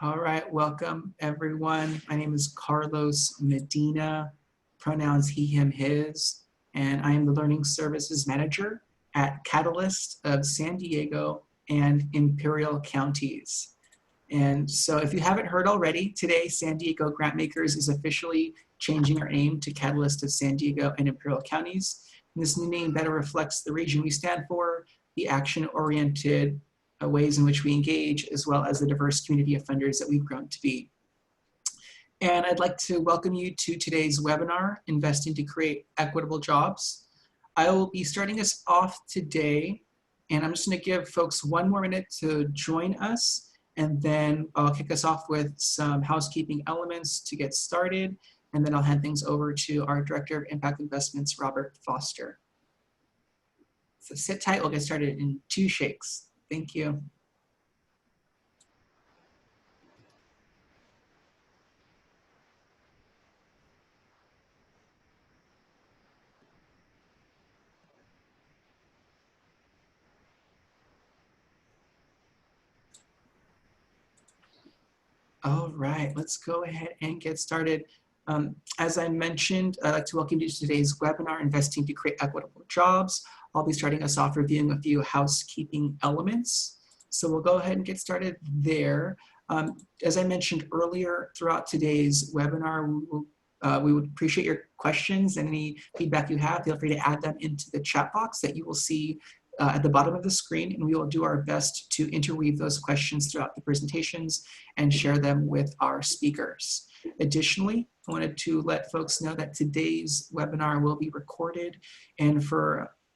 All right, welcome everyone. My name is Carlos Medina, pronouns he, him, his, and I am the Learning Services Manager at Catalyst of San Diego and Imperial Counties. And so if you haven't heard already, today San Diego Grantmakers is officially changing our name to Catalyst of San Diego and Imperial Counties. And this new name better reflects the region we stand for, the action-oriented ways in which we engage, as well as the diverse community of funders that we've grown to be. And I'd like to welcome you to today's webinar, Investing to Create Equitable Jobs. I will be starting us off today, and I'm just going to give folks 1 more minute to join us, and then I'll kick us off with some housekeeping elements to get started, and then I'll hand things over to our Director of Impact Investments, Robert Foster. So sit tight, we'll get started in 2 shakes. Thank you. All right, let's go ahead and get started. As I mentioned, I'd like to welcome you to today's webinar, Investing to Create Equitable Jobs. I'll be starting us off reviewing a few housekeeping elements. So we'll go ahead and get started there. As I mentioned earlier, throughout today's webinar, we would appreciate your questions and any feedback you have. Feel free to add them into the chat box that you will see at the bottom of the screen, and we will do our best to interweave those questions throughout the presentations and share them with our speakers. Additionally, I wanted to let folks know that today's webinar will be recorded, and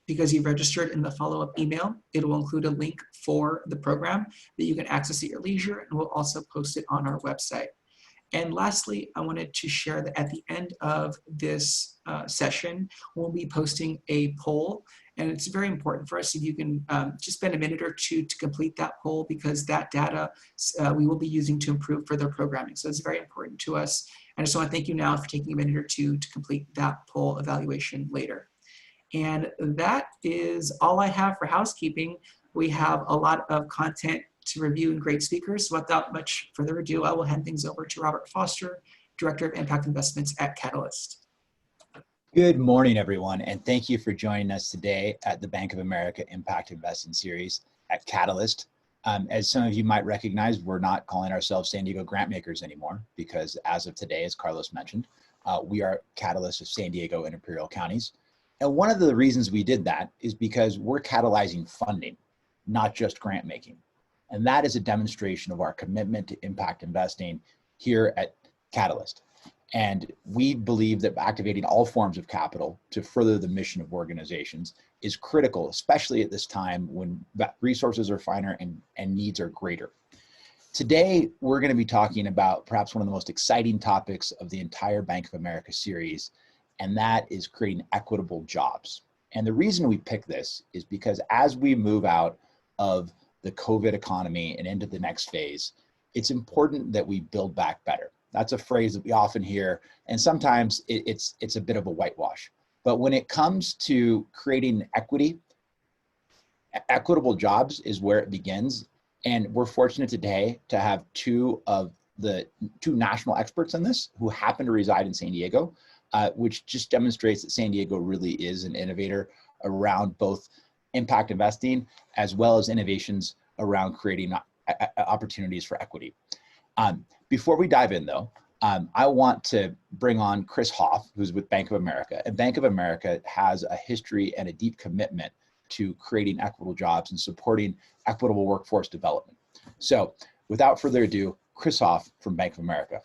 because you've registered in the follow-up email, it will include a link for the program that you can access at your leisure, and we'll also post it on our website. And lastly, I wanted to share that at the end of this session, we'll be posting a poll. And it's very important for us if you can just spend a minute or 2 to complete that poll, because that data we will be using to improve further programming. So it's very important to us. And I just want to thank you now for taking a minute or 2 to complete that poll evaluation later. And that is all I have for housekeeping. We have a lot of content to review and great speakers. So without much further ado, I will hand things over to Robert Foster, Director of Impact Investments at Catalyst. Good morning, everyone, and thank you for joining us today at the Bank of America Impact Investing Series at Catalyst. As some of you might recognize, we're not calling ourselves San Diego Grantmakers anymore, because as of today, as Carlos mentioned, we are Catalyst of San Diego and Imperial Counties. And one of the reasons we did that is because we're catalyzing funding, not just grant making. And that is a demonstration of our commitment to impact investing here at Catalyst. And we believe that activating all forms of capital to further the mission of organizations is critical, especially at this time when resources are finer and needs are greater. Today, we're going to be talking about perhaps one of the most exciting topics of the entire Bank of America series, and that is creating equitable jobs. And the reason we pick this is because as we move out of the COVID economy and into the next phase, it's important that we build back better. That's a phrase that we often hear, and sometimes it's a bit of a whitewash. But when it comes to creating equity, equitable jobs is where it begins. And we're fortunate today to have two national experts in this who happen to reside in San Diego, which just demonstrates that San Diego really is an innovator around both impact investing as well as innovations around creating opportunities for equity. Before we dive in though, I want to bring on Chris Hoff, who's with Bank of America. And Bank of America has a history and a deep commitment to creating equitable jobs and supporting equitable workforce development. So without further ado, Chris Hoff from Bank of America.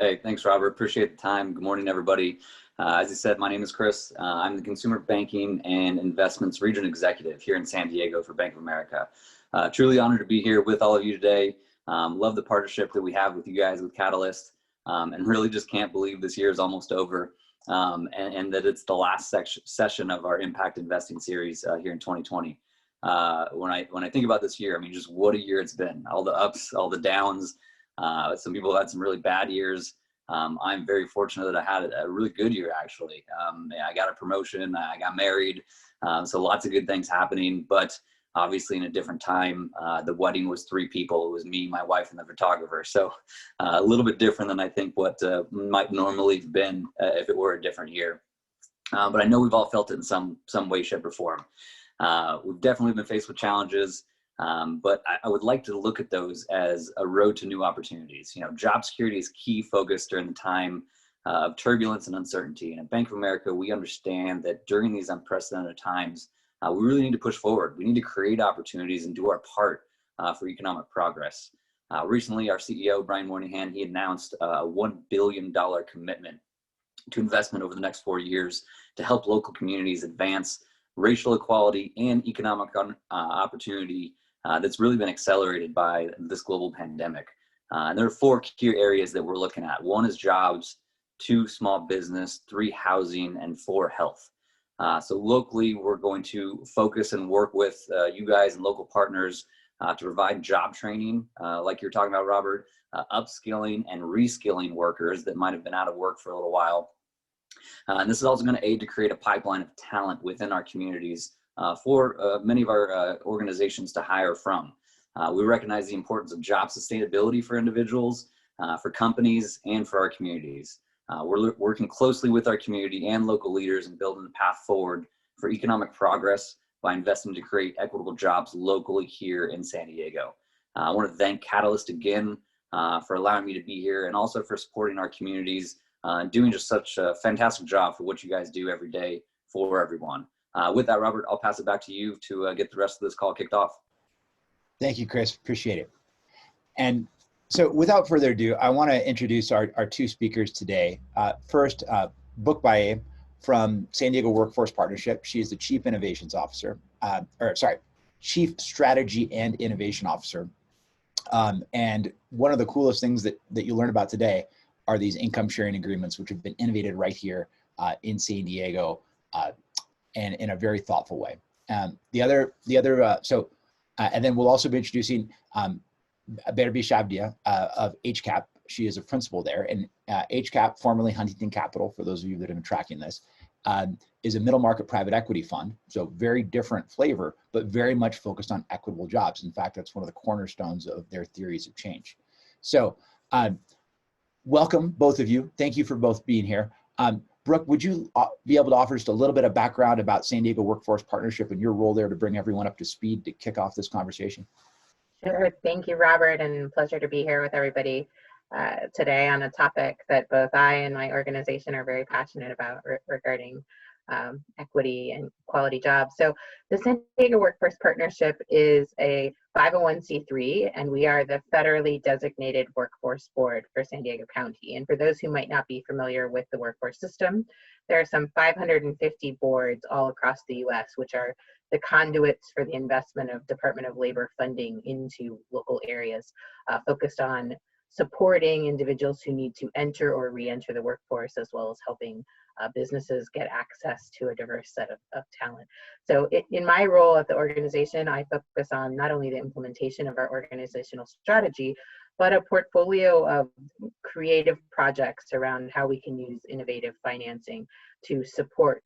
Hey, thanks, Robert. Appreciate the time. Good morning, everybody. As you said, my name is Chris. I'm the Consumer Banking and Investments Region Executive here in San Diego for Bank of America. Truly honored to be here with all of you today. Love the partnership that we have with you guys with Catalyst, and really just can't believe this year is almost over, and that it's the last session of our Impact Investing series here in 2020. When I think about this year, I mean, just what a year it's been. All the ups, all the downs. Some people have had some really bad years. I'm very fortunate that I had a really good year, actually. I got a promotion, I got married, so lots of good things happening. But obviously in a different time. The wedding was 3 people. It was me, my wife, and the photographer. So a little bit different than I think what might normally have been if it were a different year. But I know we've all felt it in some way, shape, or form. We've definitely been faced with challenges, but I would like to look at those as a road to new opportunities. You know, job security is key focus during the time of turbulence and uncertainty. And at Bank of America, we understand that during these unprecedented times, we really need to push forward. We need to create opportunities and do our part for economic progress. Recently, our CEO, Brian Moynihan, he announced a $1 billion commitment to investment over the next 4 years to help local communities advance racial equality and economic opportunity that's really been accelerated by this global pandemic. And there are 4 key areas that we're looking at. 1 is jobs, 2, small business, 3, housing, and 4, health. So locally, we're going to focus and work with you guys and local partners to provide job training, like you're talking about, Robert, upskilling and reskilling workers that might have been out of work for a little while. And this is also going to aid to create a pipeline of talent within our communities for many of our organizations to hire from. We recognize the importance of job sustainability for individuals, for companies, and for our communities. We're working closely with our community and local leaders in building the path forward for economic progress by investing to create equitable jobs locally here in San Diego. I want to thank Catalyst again for allowing me to be here, and also for supporting our communities and doing just such a fantastic job for what you guys do every day for everyone. With that, Robert, I'll pass it back to you to get the rest of this call kicked off. Thank you, Chris. Appreciate it. And so without further ado, I want to introduce our 2 speakers today. First, Brooke Baye from San Diego Workforce Partnership. She is the Chief Innovations Officer, Chief Strategy and Innovation Officer. And one of the coolest things that you learn about today are these income sharing agreements, which have been innovated right here in San Diego and in a very thoughtful way. And then we'll also be introducing Berbi Shabdia of HCAP. She is a principal there, and HCAP, formerly Huntington Capital, for those of you that have been tracking this, is a middle market private equity fund. So very different flavor, but very much focused on equitable jobs. In fact, that's one of the cornerstones of their theories of change. So welcome, both of you. Thank you for both being here. Brooke, would you be able to offer just a little bit of background about San Diego Workforce Partnership and your role there to bring everyone up to speed to kick off this conversation? Sure. Thank you, Robert, and pleasure to be here with everybody today on a topic that both I and my organization are very passionate about regarding equity and quality jobs. So the San Diego Workforce Partnership is a 501c3, and we are the federally designated workforce board for San Diego County. And for those who might not be familiar with the workforce system, there are some 550 boards all across the US, which are the conduits for the investment of Department of Labor funding into local areas, focused on supporting individuals who need to enter or re-enter the workforce, as well as helping businesses get access to a diverse set of talent. So in my role at the organization, I focus on not only the implementation of our organizational strategy, but a portfolio of creative projects around how we can use innovative financing to support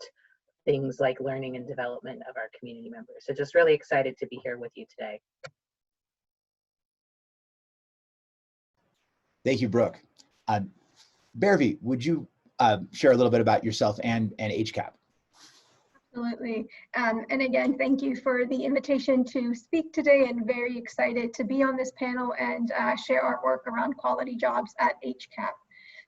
things like learning and development of our community members. So just really excited to be here with you today. Thank you, Brooke. Bervi, would you share a little bit about yourself and HCAP? Absolutely. And again, thank you for the invitation to speak today, and very excited to be on this panel and share our work around quality jobs at HCAP.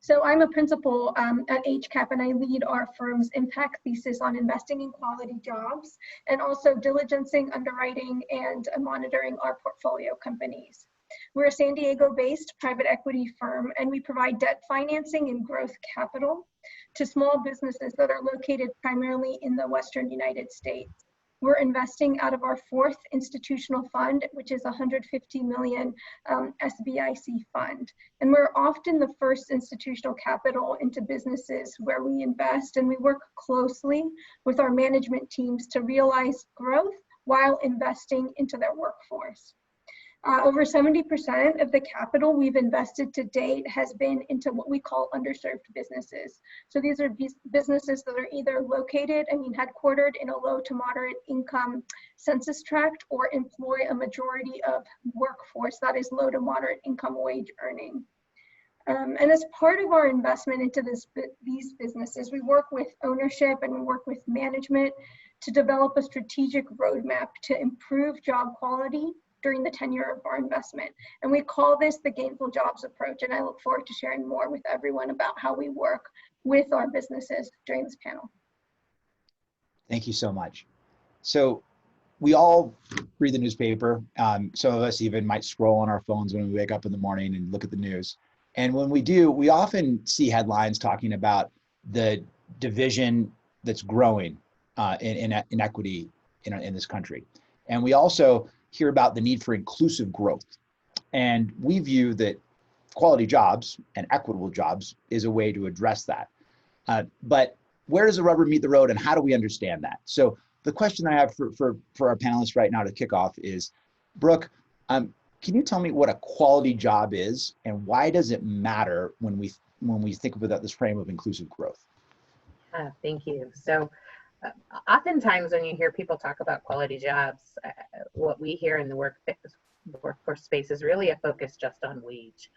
So I'm a principal at HCAP, and I lead our firm's impact thesis on investing in quality jobs, and also diligencing, underwriting, and monitoring our portfolio companies. We're a San Diego-based private equity firm, and we provide debt financing and growth capital to small businesses that are located primarily in the Western United States. We're investing out of our 4th institutional fund, which is a $150 million SBIC fund. And we're often the first institutional capital into businesses where we invest, and we work closely with our management teams to realize growth while investing into their workforce. Over 70% of the capital we've invested to date has been into what we call underserved businesses. So these are businesses that are either located, headquartered in a low to moderate income census tract, or employ a majority of workforce that is low to moderate income wage earning. And as part of our investment into these businesses, we work with ownership and we work with management to develop a strategic roadmap to improve job quality during the tenure of our investment. And we call this the gainful jobs approach. And I look forward to sharing more with everyone about how we work with our businesses during this panel. Thank you so much. So we all read the newspaper. Some of us even might scroll on our phones when we wake up in the morning and look at the news. And when we do, we often see headlines talking about the division that's growing in inequity in this country. And we also hear about the need for inclusive growth. And we view that quality jobs and equitable jobs is a way to address that. But where does the rubber meet the road, and how do we understand that? So the question I have for our panelists right now to kick off is, Brooke, can you tell me what a quality job is, and why does it matter when we think about this frame of inclusive growth? Thank you. So oftentimes when you hear people talk about quality jobs, what we hear in the workforce space is really a focus just on wage.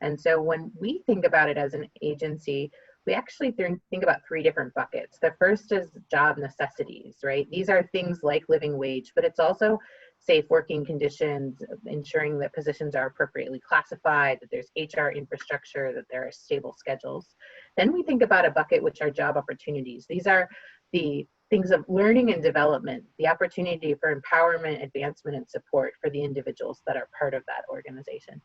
And so when we think about it as an agency, we actually think about three different buckets. The first is job necessities, right? These are things like living wage, but it's also safe working conditions, ensuring that positions are appropriately classified, that there's HR infrastructure, that there are stable schedules. Then we think about a bucket which are job opportunities. These are the things of learning and development, the opportunity for empowerment, advancement, and support for the individuals that are part of that organization.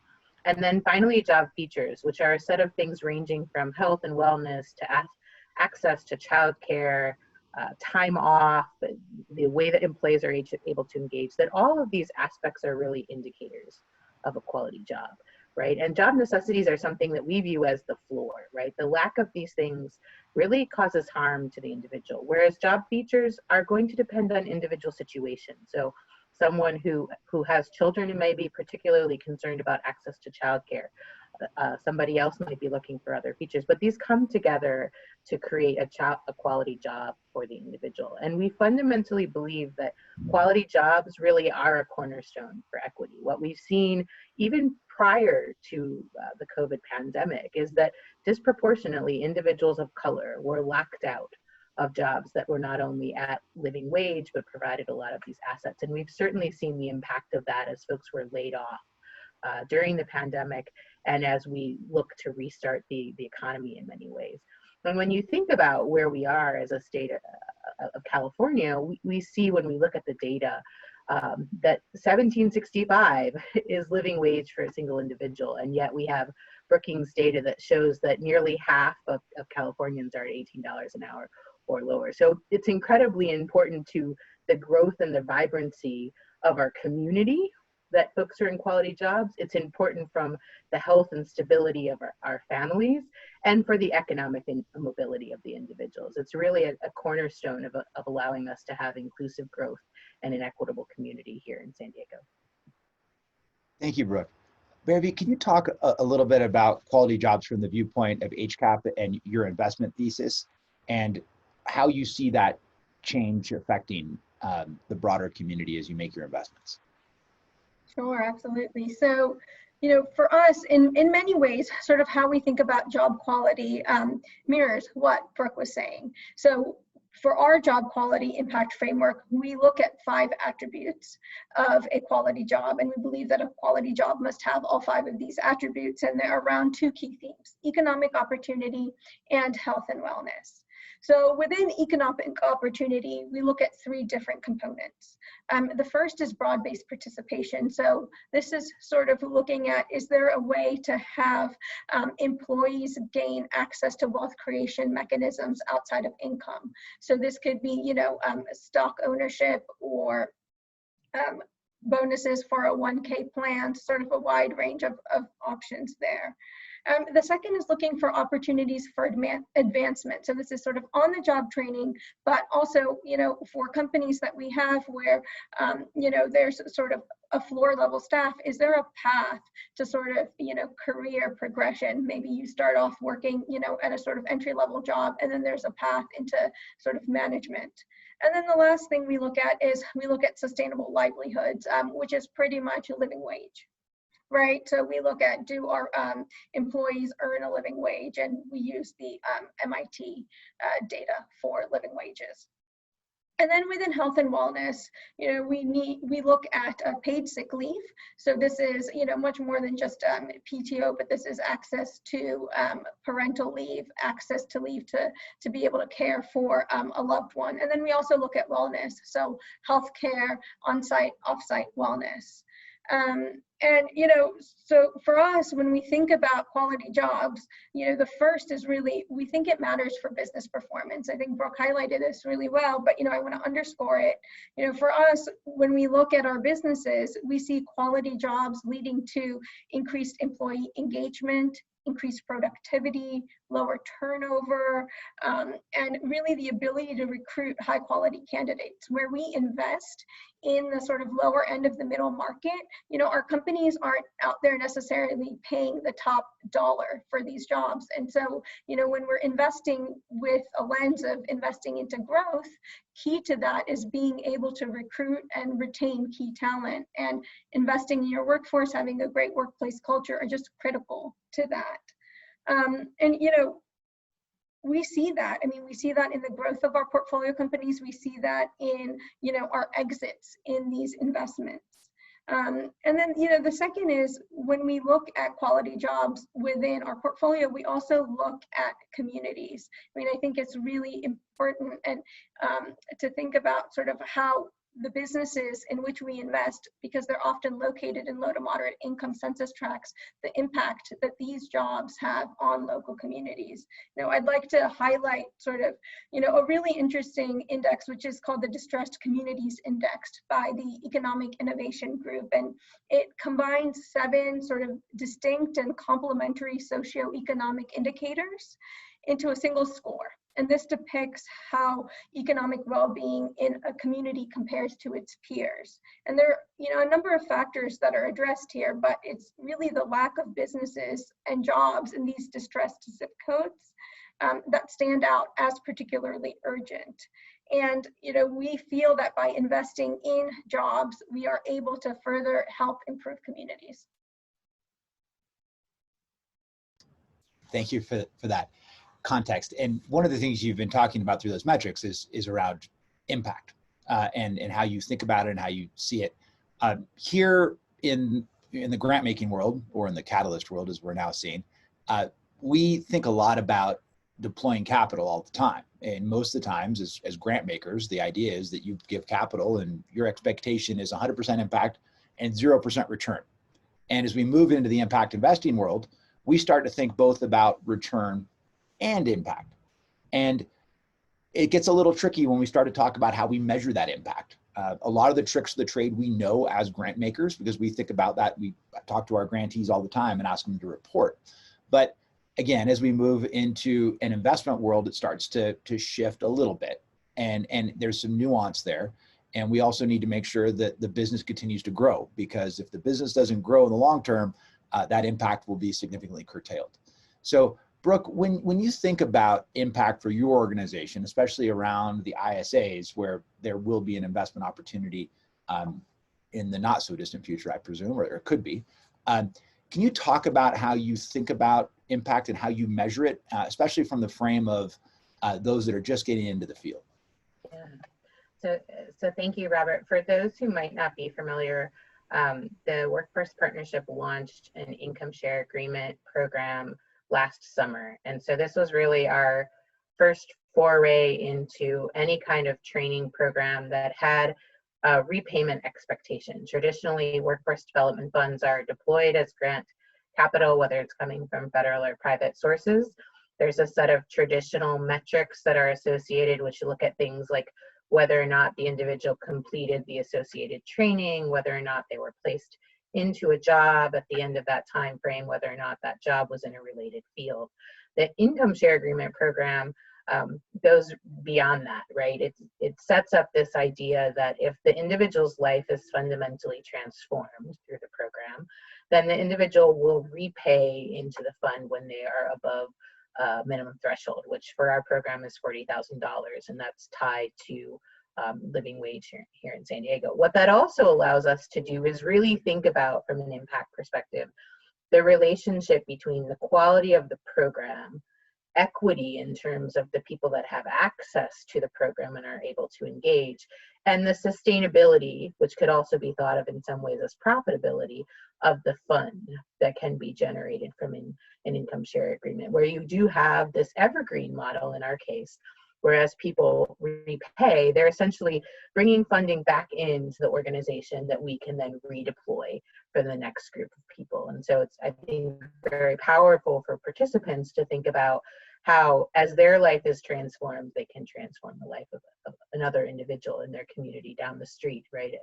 And then finally, job features, which are a set of things ranging from health and wellness to access to childcare, time off, the way that employees are able to engage, that all of these aspects are really indicators of a quality job, right? And job necessities are something that we view as the floor, right? The lack of these things really causes harm to the individual, whereas job features are going to depend on individual situations. So someone who has children and may be particularly concerned about access to childcare. Somebody else might be looking for other features, but these come together to create a quality job for the individual. And we fundamentally believe that quality jobs really are a cornerstone for equity. What we've seen even prior to the COVID pandemic is that disproportionately individuals of color were locked out of jobs that were not only at living wage, but provided a lot of these assets. And we've certainly seen the impact of that as folks were laid off during the pandemic, and as we look to restart the economy in many ways. And when you think about where we are as a state of California, we see when we look at the data that $17.65 is living wage for a single individual, and yet we have Brookings data that shows that nearly half of Californians are at $18 an hour or lower. So it's incredibly important to the growth and the vibrancy of our community that folks are in quality jobs. It's important from the health and stability of our families and for the economic mobility of the individuals. It's really a cornerstone of allowing us to have inclusive growth and an equitable community here in San Diego. Thank you, Brooke. Bhairavi, can you talk a little bit about quality jobs from the viewpoint of HCAP and your investment thesis, and how you see that change affecting the broader community as you make your investments? Sure, absolutely. So, for us, in many ways, sort of how we think about job quality mirrors what Brooke was saying. So for our job quality impact framework, we look at 5 attributes of a quality job, and we believe that a quality job must have all 5 of these attributes, and they're around 2 key themes: economic opportunity and health and wellness. So within economic opportunity, we look at 3 different components. The first is broad-based participation. So this is sort of looking at, is there a way to have employees gain access to wealth creation mechanisms outside of income? So this could be, stock ownership or bonuses for a 1K plan, sort of a wide range of options there. The second is looking for opportunities for advancement. So this is sort of on-the-job training, but also, for companies that we have where, there's sort of a floor level staff, is there a path to sort of, career progression? Maybe you start off working, at a sort of entry level job, and then there's a path into sort of management. And then the last thing we look at is we look at sustainable livelihoods, which is pretty much a living wage, right? So we look at, do our employees earn a living wage? And we use the MIT data for living wages. And then within health and wellness, we look at paid sick leave. So this is, much more than just PTO, but this is access to parental leave, access to leave to be able to care for a loved one. And then we also look at wellness, so healthcare, on-site, off-site wellness. So for us, when we think about quality jobs, the first is really, we think it matters for business performance. I think Brooke highlighted this really well, but, I want to underscore it. For us, when we look at our businesses, we see quality jobs leading to increased employee engagement, increased productivity, lower turnover, and really the ability to recruit high quality candidates. Where we invest in the sort of lower end of the middle market, our companies aren't out there necessarily paying the top dollar for these jobs. And so, when we're investing with a lens of investing into growth, key to that is being able to recruit and retain key talent, and investing in your workforce, having a great workplace culture are just critical to that. We see that. We see that in the growth of our portfolio companies. We see that in, our exits in these investments. And then, the second is when we look at quality jobs within our portfolio, we also look at communities. I think it's really important and to think about sort of how the businesses in which we invest, because they're often located in low to moderate income census tracts, the impact that these jobs have on local communities. I'd like to highlight sort of, a really interesting index, which is called the Distressed Communities Index by the Economic Innovation Group. And it combines 7 sort of distinct and complementary socioeconomic indicators into a single score. And this depicts how economic well-being in a community compares to its peers. And there are, a number of factors that are addressed here, but it's really the lack of businesses and jobs in these distressed zip codes that stand out as particularly urgent. And, we feel that by investing in jobs, we are able to further help improve communities. Thank you for that context. And one of the things you've been talking about through those metrics is around impact and how you think about it and how you see it. Here in the grant making world, or in the catalyst world as we're now seeing, we think a lot about deploying capital all the time. And most of the times as grant makers, the idea is that you give capital and your expectation is 100% impact and 0% return. And as we move into the impact investing world, we start to think both about return and impact. And it gets a little tricky when we start to talk about how we measure that impact. A lot of the tricks of the trade we know as grant makers, because we think about that. We talk to our grantees all the time and ask them to report. But again, as we move into an investment world, it starts to shift a little bit. And there's some nuance there. And we also need to make sure that the business continues to grow, because if the business doesn't grow in the long term, that impact will be significantly curtailed. So Brooke, when you think about impact for your organization, especially around the ISAs, where there will be an investment opportunity in the not so distant future, I presume, or it could be, can you talk about how you think about impact and how you measure it, especially from the frame of those that are just getting into the field? Yeah. So thank you, Robert. For those who might not be familiar, the Workforce Partnership launched an income share agreement program last summer. And so this was really our first foray into any kind of training program that had a repayment expectation. Traditionally, workforce development funds are deployed as grant capital, whether it's coming from federal or private sources. There's a set of traditional metrics that are associated, which look at things like whether or not the individual completed the associated training, whether or not they were placed into a job at the end of that time frame, whether or not that job was in a related field. The income share agreement program goes beyond that, right? It sets up this idea that if the individual's life is fundamentally transformed through the program, then the individual will repay into the fund when they are above minimum threshold, which for our program is $40,000, and that's tied to living wage here in San Diego. What that also allows us to do is really think about, from an impact perspective, the relationship between the quality of the program, equity in terms of the people that have access to the program and are able to engage, and the sustainability, which could also be thought of in some ways as profitability, of the fund that can be generated from an income share agreement, where you do have this evergreen model in our case, whereas people repay, they're essentially bringing funding back into the organization that we can then redeploy for the next group of people. And so it's, I think, very powerful for participants to think about how, as their life is transformed, they can transform the life of another individual in their community down the street, right,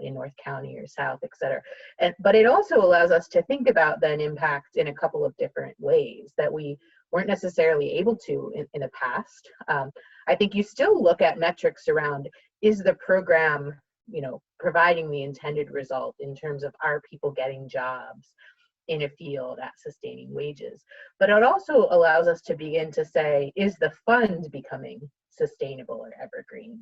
in North County or South, et cetera. But it also allows us to think about then impact in a couple of different ways that we weren't necessarily able to in the past. I think you still look at metrics around, is the program, providing the intended result in terms of, are people getting jobs in a field at sustaining wages? But it also allows us to begin to say, is the fund becoming sustainable or evergreen,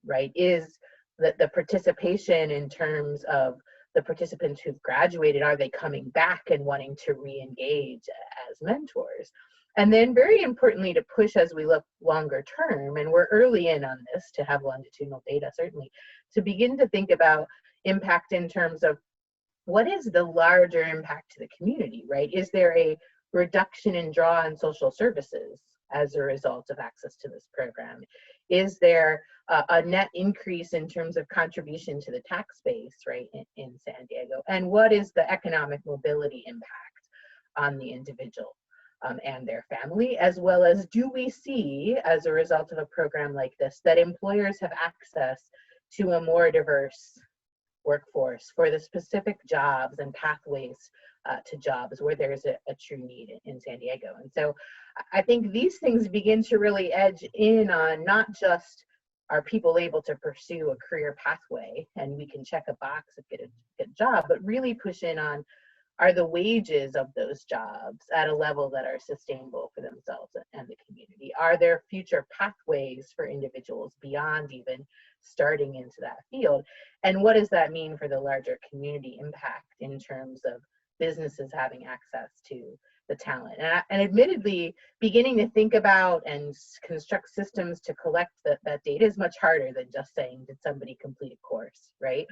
right? Is the participation in terms of the participants who've graduated, are they coming back and wanting to re-engage as mentors? And then very importantly, to push as we look longer term, and we're early in on this to have longitudinal data certainly, to begin to think about impact in terms of, what is the larger impact to the community, right? Is there a reduction in draw on social services as a result of access to this program? Is there a net increase in terms of contribution to the tax base, right, in San Diego? And what is the economic mobility impact on the individual and their family, as well as, do we see, as a result of a program like this, that employers have access to a more diverse workforce for the specific jobs and pathways to jobs where there's a true need in San Diego? And so I think these things begin to really edge in on, not just are people able to pursue a career pathway and we can check a box and get a job, but really push in on, are the wages of those jobs at a level that are sustainable for themselves and the community? Are there future pathways for individuals beyond even starting into that field? And what does that mean for the larger community impact in terms of businesses having access to the talent? And admittedly, beginning to think about and construct systems to collect that data is much harder than just saying, did somebody complete a course, right?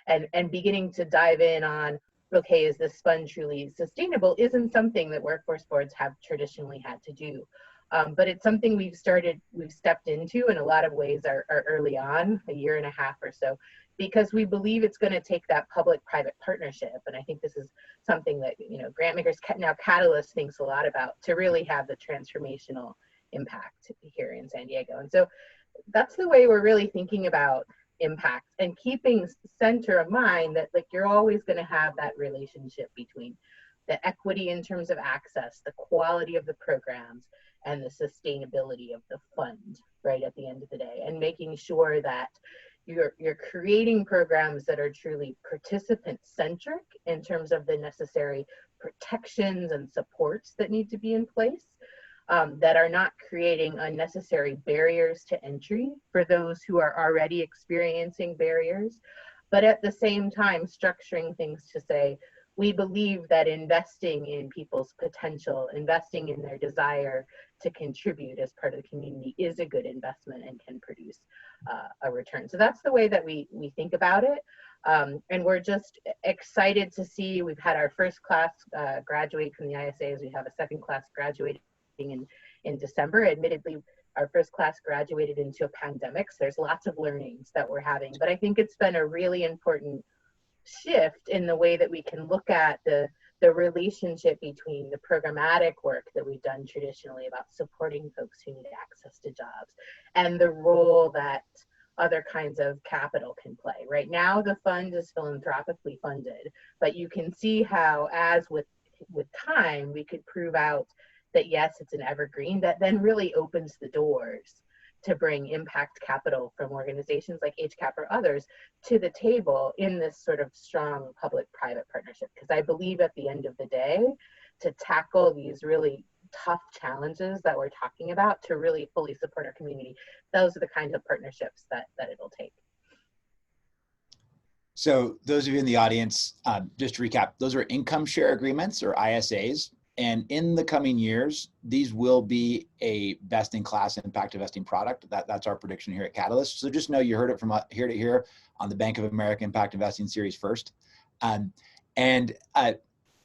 And beginning to dive in on, okay, is this fund truly sustainable, isn't something that workforce boards have traditionally had to do. But it's something we've stepped into in a lot of ways are early on, a year and a half or so, because we believe it's going to take that public-private partnership. And I think this is something that, Grantmakers now Catalyst thinks a lot about, to really have the transformational impact here in San Diego. And so that's the way we're really thinking about impact, and keeping center of mind that, like, you're always going to have that relationship between the equity in terms of access, the quality of the programs, and the sustainability of the fund, right, at the end of the day, and making sure that you're creating programs that are truly participant-centric in terms of the necessary protections and supports that need to be in place, that are not creating unnecessary barriers to entry for those who are already experiencing barriers, but at the same time structuring things to say, we believe that investing in people's potential, investing in their desire to contribute as part of the community is a good investment and can produce a return. So that's the way that we think about it. And we're just excited to see, we've had our first class graduate from the ISAs. We have a second class graduating in December. Admittedly, our first class graduated into a pandemic, so there's lots of learnings that we're having. But I think it's been a really important shift in the way that we can look at the relationship between the programmatic work that we've done traditionally about supporting folks who need access to jobs and the role that other kinds of capital can play. Right now, the fund is philanthropically funded, but you can see how, as with time, we could prove out that yes, it's an evergreen, that then really opens the doors to bring impact capital from organizations like HCAP or others to the table in this sort of strong public-private partnership. Because I believe at the end of the day, to tackle these really tough challenges that we're talking about, to really fully support our community, those are the kinds of partnerships that it'll take. So those of you in the audience, just to recap, those are income share agreements or ISAs. And in the coming years, these will be a best-in-class impact investing product. That's our prediction here at Catalyst. So just know you heard it from here to here on the Bank of America Impact Investing Series first.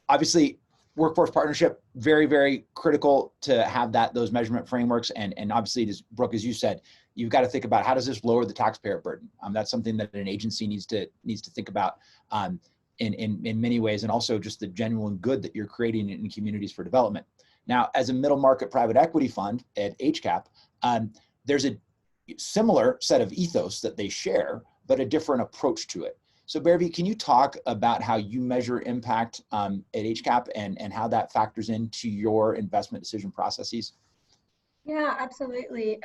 Obviously, workforce partnership, very, very critical to have those measurement frameworks. And obviously, Brooke, as you said, you've got to think about how does this lower the taxpayer burden? That's something that an agency needs to think about in many ways, and also just the genuine good that you're creating in communities for development. Now, as a middle market private equity fund at HCAP, there's a similar set of ethos that they share, but a different approach to it. So Bhairavi, can you talk about how you measure impact at HCAP and how that factors into your investment decision processes? Yeah, absolutely.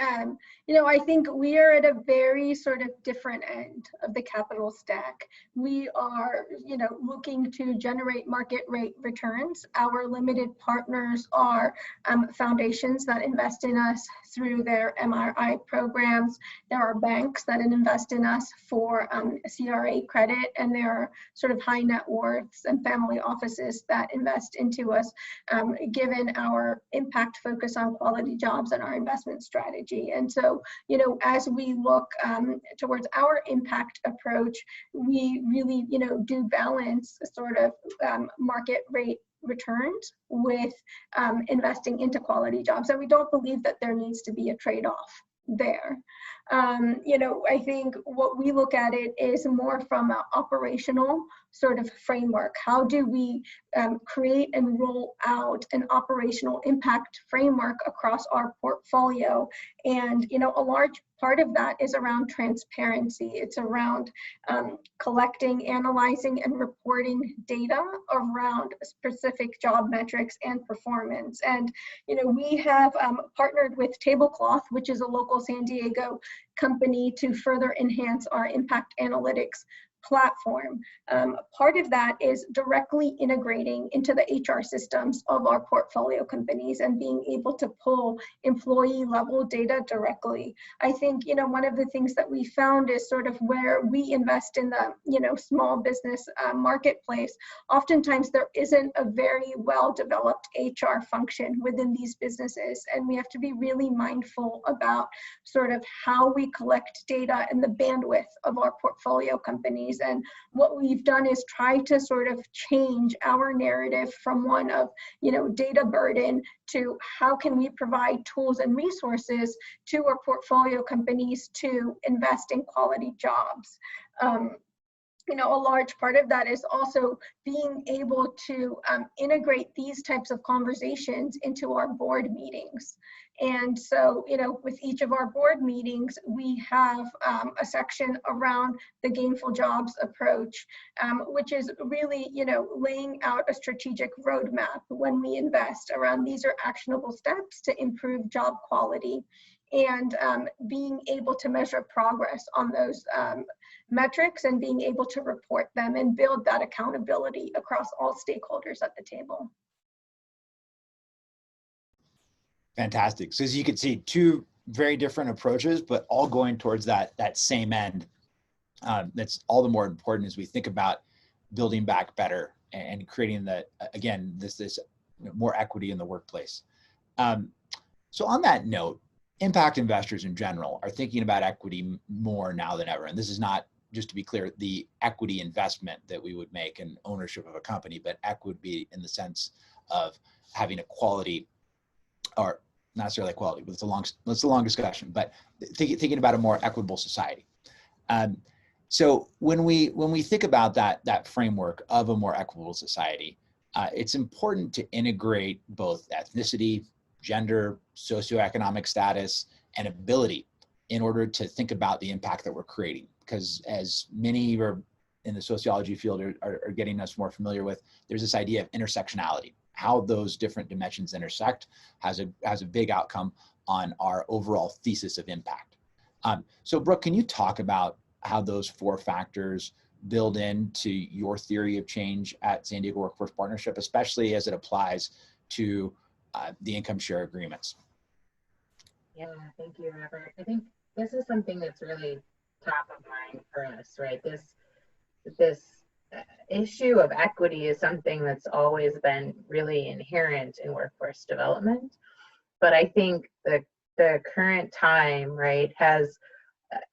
I think we are at a very sort of different end of the capital stack. We are, looking to generate market rate returns. Our limited partners are foundations that invest in us through their MRI programs. There are banks that invest in us for CRA credit, and there are sort of high net worths and family offices that invest into us, given our impact focus on quality jobs and our investment strategy. And so, as we look towards our impact approach, we really, do balance sort of market rate returns with investing into quality jobs. And we don't believe that there needs to be a trade-off there. I think what we look at it is more from an operational sort of framework. How do we create and roll out an operational impact framework across our portfolio? And, a large part of that is around transparency. It's around collecting, analyzing, and reporting data around specific job metrics and performance. And, we have partnered with Tablecloth, which is a local San Diego company, to further enhance our impact analytics platform. Part of that is directly integrating into the HR systems of our portfolio companies and being able to pull employee level data directly. I think, one of the things that we found is sort of where we invest in the, small business marketplace, oftentimes there isn't a very well developed HR function within these businesses. And we have to be really mindful about sort of how we collect data and the bandwidth of our portfolio companies. And what we've done is try to sort of change our narrative from one of, data burden to how can we provide tools and resources to our portfolio companies to invest in quality jobs. A large part of that is also being able to integrate these types of conversations into our board meetings. And so, with each of our board meetings, we have a section around the gainful jobs approach, which is really, laying out a strategic roadmap when we invest around these are actionable steps to improve job quality, and being able to measure progress on those metrics and being able to report them and build that accountability across all stakeholders at the table. Fantastic. So as you can see, two very different approaches, but all going towards that same end. That's all the more important as we think about building back better and creating this more equity in the workplace. So on that note, impact investors in general are thinking about equity more now than ever. And this is not, just to be clear, the equity investment that we would make in ownership of a company, but equity in the sense of having a quality, or not necessarily quality, but it's a long discussion, but thinking about a more equitable society. So when we think about that framework of a more equitable society, it's important to integrate both ethnicity, gender, socioeconomic status, and ability in order to think about the impact that we're creating. Because as many in the sociology field are getting us more familiar with, there's this idea of intersectionality. how those different dimensions intersect has a big outcome on our overall thesis of impact. So Brooke, can you talk about how those 4 factors build into your theory of change at San Diego Workforce Partnership, especially as it applies to the income share agreements? Yeah, thank you, Robert. I think this is something that's really top of mind for us, right? This issue of equity is something that's always been really inherent in workforce development. But I think the current time, right, has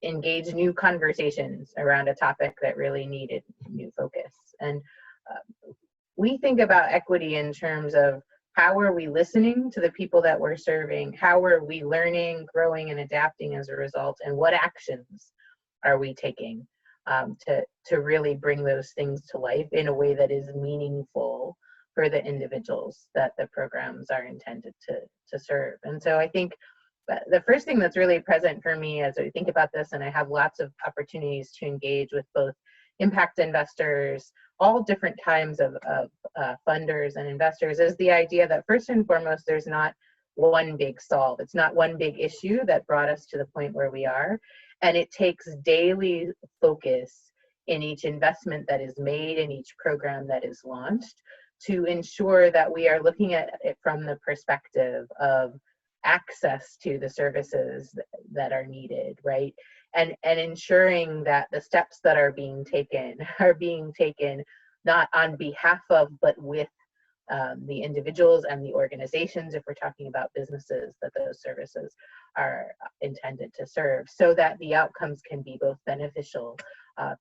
engaged new conversations around a topic that really needed new focus. And we think about equity in terms of how are we listening to the people that we're serving? How are we learning, growing, and adapting as a result? And what actions are we taking to really bring those things to life in a way that is meaningful for the individuals that the programs are intended to serve? And so I think the first thing that's really present for me as I think about this, and I have lots of opportunities to engage with both impact investors, all different kinds of funders and investors, is the idea that first and foremost, there's not one big solve. It's not one big issue that brought us to the point where we are. And it takes daily focus in each investment that is made, in each program that is launched, to ensure that we are looking at it from the perspective of access to the services that are needed, right? And ensuring that the steps that are being taken not on behalf of, but with the individuals and the organizations, if we're talking about businesses that those services are intended to serve, so that the outcomes can be both beneficial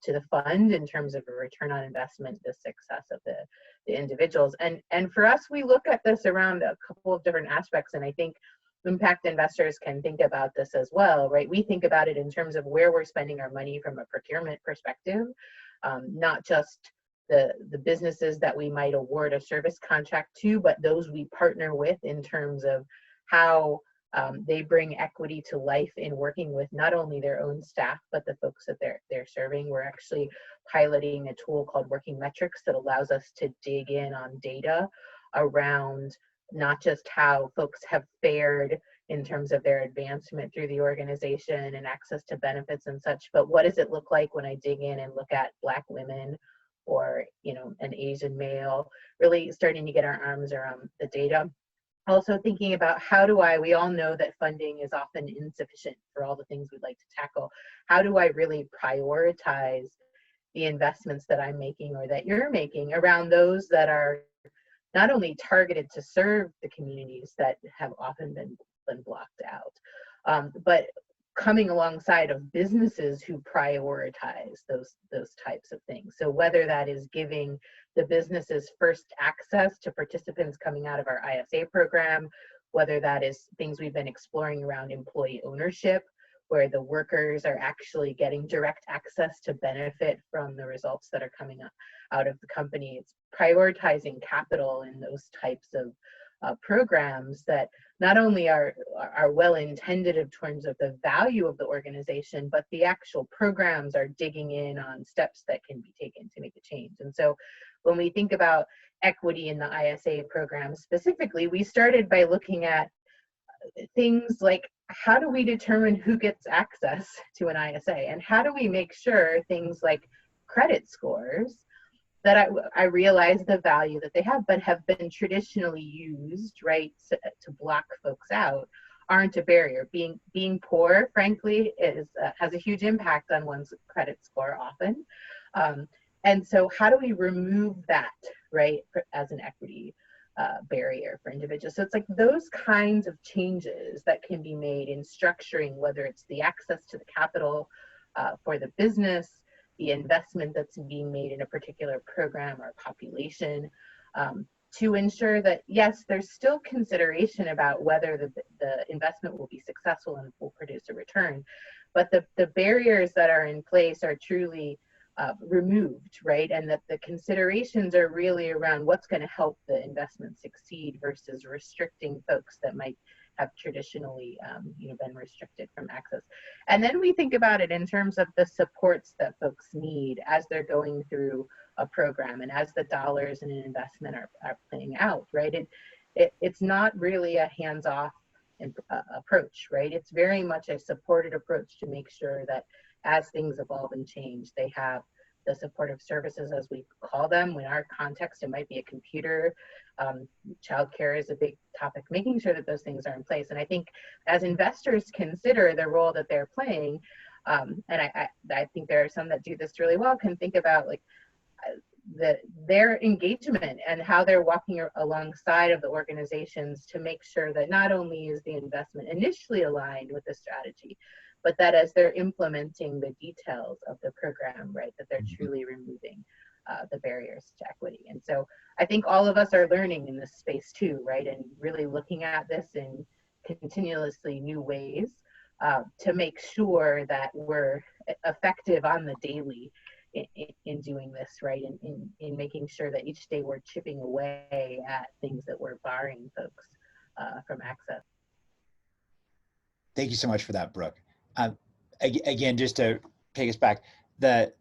to the fund in terms of a return on investment, the success of the individuals. And for us, we look at this around a couple of different aspects, and I think impact investors can think about this as well, right? We think about it in terms of where we're spending our money from a procurement perspective, not just the businesses that we might award a service contract to, but those we partner with in terms of how they bring equity to life in working with not only their own staff, but the folks that they're serving. We're actually piloting a tool called Working Metrics that allows us to dig in on data around not just how folks have fared in terms of their advancement through the organization and access to benefits and such, but what does it look like when I dig in and look at Black women or, you know, an Asian male, really starting to get our arms around the data. Also thinking about we all know that funding is often insufficient for all the things we'd like to tackle. How do I really prioritize the investments that I'm making or that you're making around those that are not only targeted to serve the communities that have often been blocked out, but coming alongside of businesses who prioritize those types of things. So whether that is giving the businesses first access to participants coming out of our ISA program, whether that is things we've been exploring around employee ownership, where the workers are actually getting direct access to benefit from the results that are coming out of the company. It's prioritizing capital in those types of programs that not only are well intended in terms of the value of the organization, but the actual programs are digging in on steps that can be taken to make a change. And so when we think about equity in the ISA program specifically, we started by looking at things like, how do we determine who gets access to an ISA? And how do we make sure things like credit scores that I realize the value that they have, but have been traditionally used, right, to block folks out, aren't a barrier. Being poor, frankly, has a huge impact on one's credit score often. And so how do we remove that, right, as an equity barrier for individuals? So it's like those kinds of changes that can be made in structuring, whether it's the access to the capital for the business, the investment that's being made in a particular program or population, to ensure that, yes, there's still consideration about whether the investment will be successful and will produce a return, but the barriers that are in place are truly removed, right? And that the considerations are really around what's going to help the investment succeed versus restricting folks that might have traditionally been restricted from access. And then we think about it in terms of the supports that folks need as they're going through a program, and as the dollars in an investment are playing out, right? It's not really a hands-off approach, right? It's very much a supported approach to make sure that as things evolve and change, they have the supportive services, as we call them. In our context, it might be a computer. Childcare is a big topic, making sure that those things are in place. And I think as investors consider the role that they're playing, and I think there are some that do this really well, can think about like their engagement and how they're walking alongside of the organizations to make sure that not only is the investment initially aligned with the strategy, but that as they're implementing the details of the program, right, that they're truly removing the barriers to equity. And so I think all of us are learning in this space too, right, and really looking at this in continuously new ways to make sure that we're effective on the daily in doing this, right, in making sure that each day we're chipping away at things that we're barring folks from access. Thank you so much for that, Brooke. Again, just to take us back, the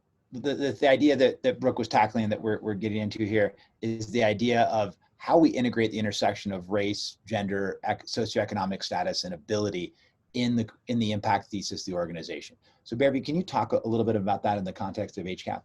idea that Brooke was tackling and that we're getting into here is the idea of how we integrate the intersection of race, gender, socioeconomic status, and ability in the impact thesis of the organization. So Bearby, can you talk a little bit about that in the context of HCAP?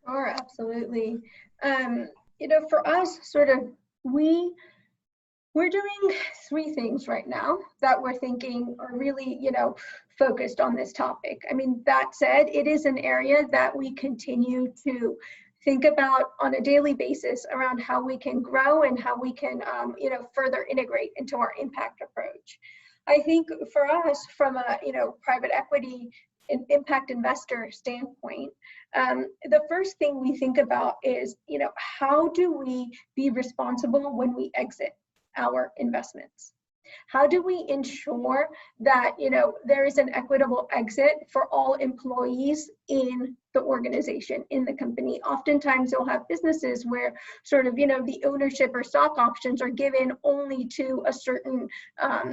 Sure, absolutely. You know, for us, sort of, we're doing three things right now that we're thinking are really, you know, focused on this topic. I mean, that said, it is an area that we continue to think about on a daily basis around how we can grow and how we can, you know, further integrate into our impact approach. I think for us, from a, you know, private equity impact investor standpoint, the first thing we think about is, you know, how do we be responsible when we exit our investments? How do we ensure that, you know, there is an equitable exit for all employees in the organization, in the company? Oftentimes you'll have businesses where sort of, you know, the ownership or stock options are given only to a certain,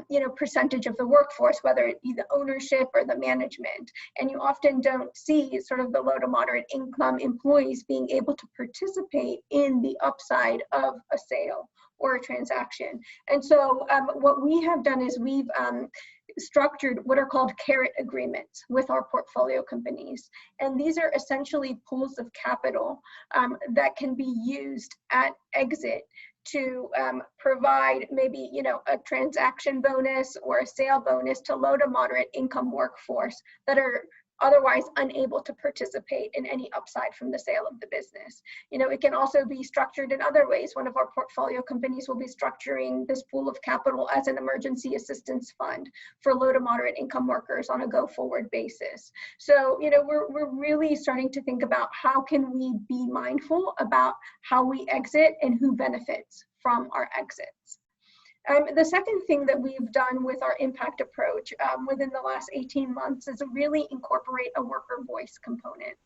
you know, percentage of the workforce, whether it be the ownership or the management. And you often don't see sort of the low to moderate income employees being able to participate in the upside of a sale or a transaction. And so what we have done is we've structured what are called carrot agreements with our portfolio companies. And these are essentially pools of capital that can be used at exit to provide maybe, you know, a transaction bonus or a sale bonus to low to moderate income workforce that are otherwise unable to participate in any upside from the sale of the business. You know, it can also be structured in other ways. One of our portfolio companies will be structuring this pool of capital as an emergency assistance fund for low to moderate income workers on a go-forward basis. So, you know, we're really starting to think about how can we be mindful about how we exit and who benefits from our exits. The second thing that we've done with our impact approach within the last 18 months is to really incorporate a worker voice component.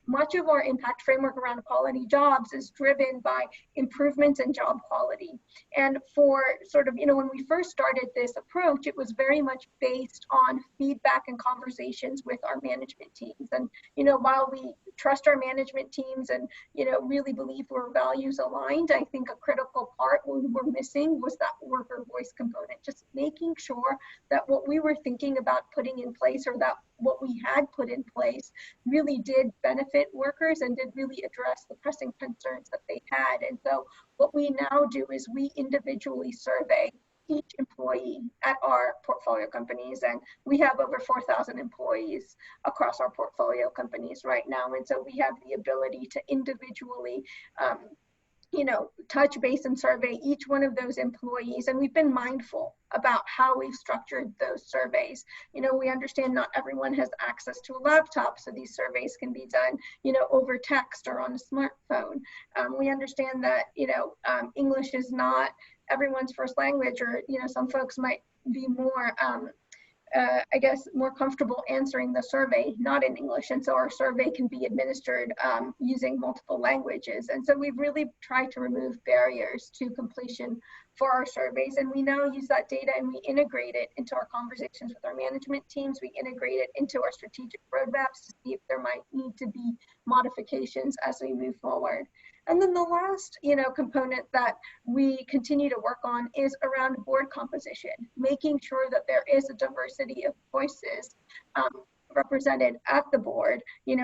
Much of our impact framework around quality jobs is driven by improvements in job quality. And for sort of, you know, when we first started this approach, it was very much based on feedback and conversations with our management teams. And, you know, while we trust our management teams and, you know, really believe we're values aligned, I think a critical part we were missing was that worker voice component, just making sure that what we were thinking about putting in place, or that what we had put in place, really did benefit workers and did really address the pressing concerns that they had. And so what we now do is we individually survey each employee at our portfolio companies, and we have over 4,000 employees across our portfolio companies right now. And so we have the ability to individually you know, touch base and survey each one of those employees. And we've been mindful about how we've structured those surveys. You know, we understand not everyone has access to a laptop, so these surveys can be done, you know, over text or on a smartphone. We understand that, you know, English is not everyone's first language, or, you know, some folks might be more I guess, more comfortable answering the survey, not in English. And so our survey can be administered using multiple languages. And so we've really tried to remove barriers to completion for our surveys. And we now use that data and we integrate it into our conversations with our management teams. We integrate it into our strategic roadmaps to see if there might need to be modifications as we move forward. And then the last, component that we continue to work on is around board composition, making sure that there is a diversity of voices represented at the board,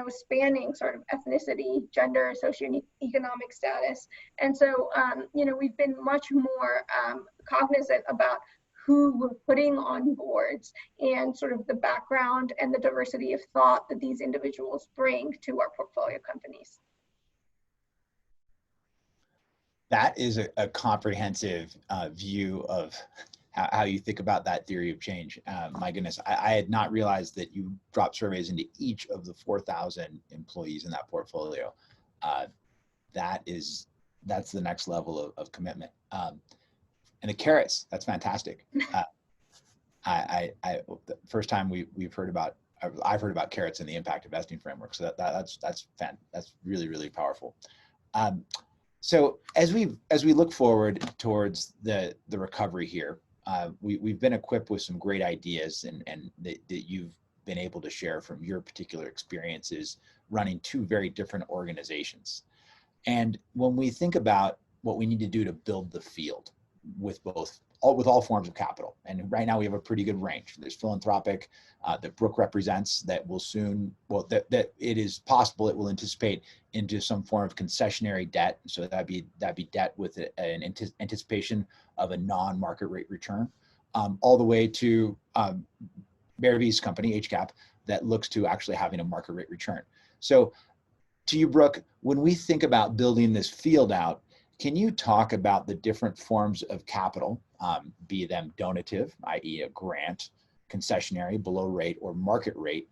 spanning sort of ethnicity, gender, socioeconomic status. And so, we've been much more cognizant about who we're putting on boards and sort of the background and the diversity of thought that these individuals bring to our portfolio companies. That is a comprehensive view of how you think about that theory of change. My goodness, I had not realized that you dropped surveys into each of the 4,000 employees in that portfolio. That's the next level of commitment. And the carrots, that's fantastic. The first time I've heard about carrots in the impact investing framework. So that's really, really powerful. So as we look forward towards the recovery here, we've been equipped with some great ideas and that you've been able to share from your particular experiences running two very different organizations. And when we think about what we need to do to build the field with all forms of capital, and right now we have a pretty good range. There's philanthropic that Brooke represents that will soon, that it is possible it will anticipate into some form of concessionary debt. So that'd be debt with an anticipation of a non-market rate return, all the way to Barry's company, HCAP, that looks to actually having a market rate return. So to you, Brooke, when we think about building this field out, can you talk about the different forms of capital, be them donative, i.e. a grant, concessionary, below rate, or market rate,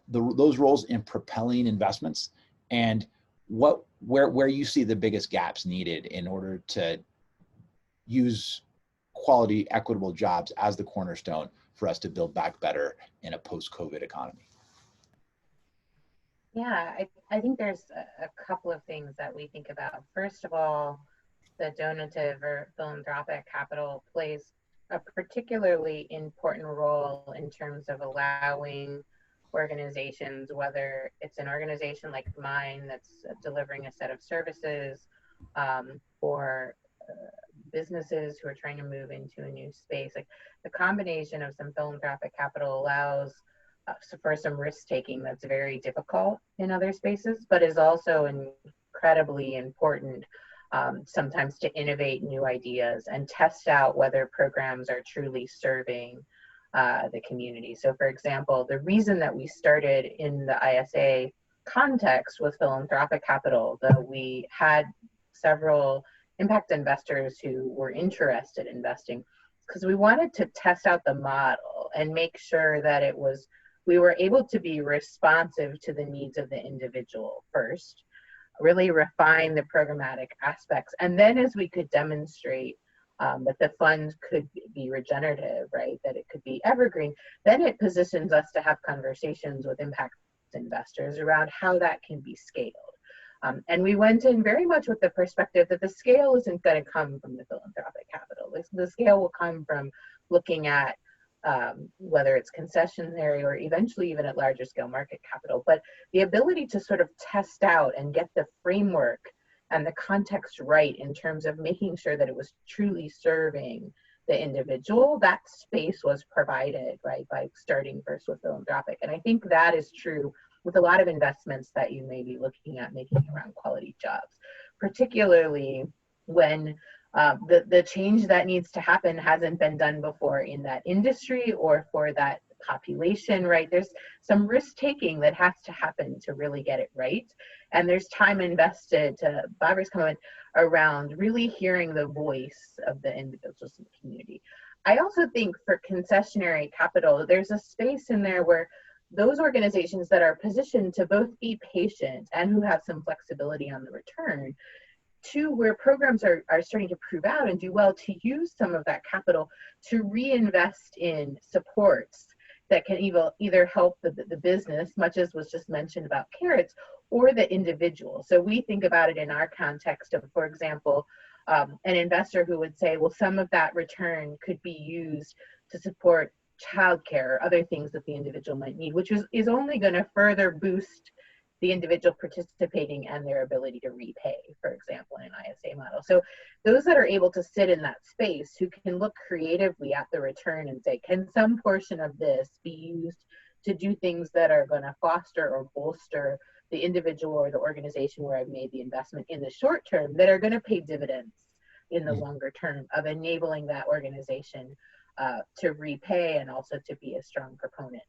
those roles in propelling investments, and where you see the biggest gaps needed in order to use quality, equitable jobs as the cornerstone for us to build back better in a post-COVID economy? Yeah, I think there's a couple of things that we think about. First of all, the donative or philanthropic capital plays a particularly important role in terms of allowing organizations, whether it's an organization like mine that's delivering a set of services, or businesses who are trying to move into a new space. Like the combination of some philanthropic capital allows for some risk taking that's very difficult in other spaces, but is also incredibly important sometimes to innovate new ideas and test out whether programs are truly serving the community. So for example, the reason that we started in the ISA context with philanthropic capital, though we had several impact investors who were interested in investing, because we wanted to test out the model and make sure that we were able to be responsive to the needs of the individual first, really refine the programmatic aspects. And then as we could demonstrate that the fund could be regenerative, right, that it could be evergreen, then it positions us to have conversations with impact investors around how that can be scaled. And we went in very much with the perspective that the scale isn't going to come from the philanthropic capital. The scale will come from looking at whether it's concessionary or eventually even at larger scale market capital, but the ability to sort of test out and get the framework and the context right in terms of making sure that it was truly serving the individual, that space was provided, right, by starting first with philanthropic. And I think that is true with a lot of investments that you may be looking at making around quality jobs, particularly when the change that needs to happen hasn't been done before in that industry or for that population, right? There's some risk taking that has to happen to really get it right. And there's time invested, to Barbara's comment, around really hearing the voice of the individuals in the community. I also think for concessionary capital, there's a space in there where those organizations that are positioned to both be patient and who have some flexibility on the return, to where programs are starting to prove out and do well, to use some of that capital to reinvest in supports that can either help the business, much as was just mentioned about carrots, or the individual. So we think about it in our context of, for example, an investor who would say, well, some of that return could be used to support childcare or other things that the individual might need, which is only going to further boost the individual participating and their ability to repay, for example, in an ISA model. So those that are able to sit in that space, who can look creatively at the return and say, can some portion of this be used to do things that are going to foster or bolster the individual or the organization where I've made the investment in the short term, that are going to pay dividends in the longer term of enabling that organization to repay and also to be a strong proponent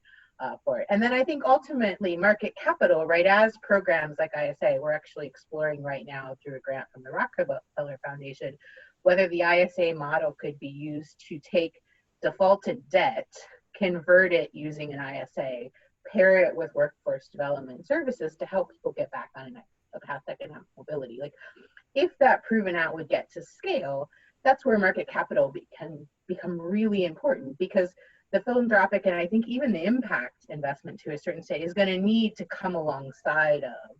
for it. And then I think ultimately market capital, right, as programs like ISA, we're actually exploring right now through a grant from the Rockefeller Foundation, whether the ISA model could be used to take defaulted debt, convert it using an ISA, pair it with workforce development services to help people get back on a path to economic mobility. Like, if that proven out would get to scale, that's where market capital can become really important, because the philanthropic and I think even the impact investment to a certain extent is going to need to come alongside of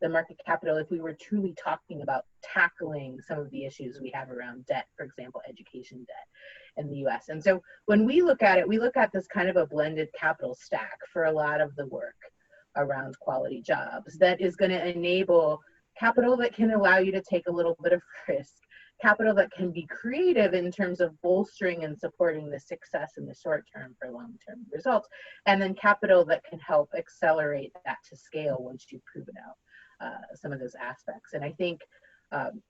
the market capital if we were truly talking about tackling some of the issues we have around debt, for example, education debt in the US. And so when we look at it, we look at this kind of a blended capital stack for a lot of the work around quality jobs that is going to enable capital that can allow you to take a little bit of risk, capital that can be creative in terms of bolstering and supporting the success in the short term for long-term results, and then capital that can help accelerate that to scale once you've proven out some of those aspects. And I think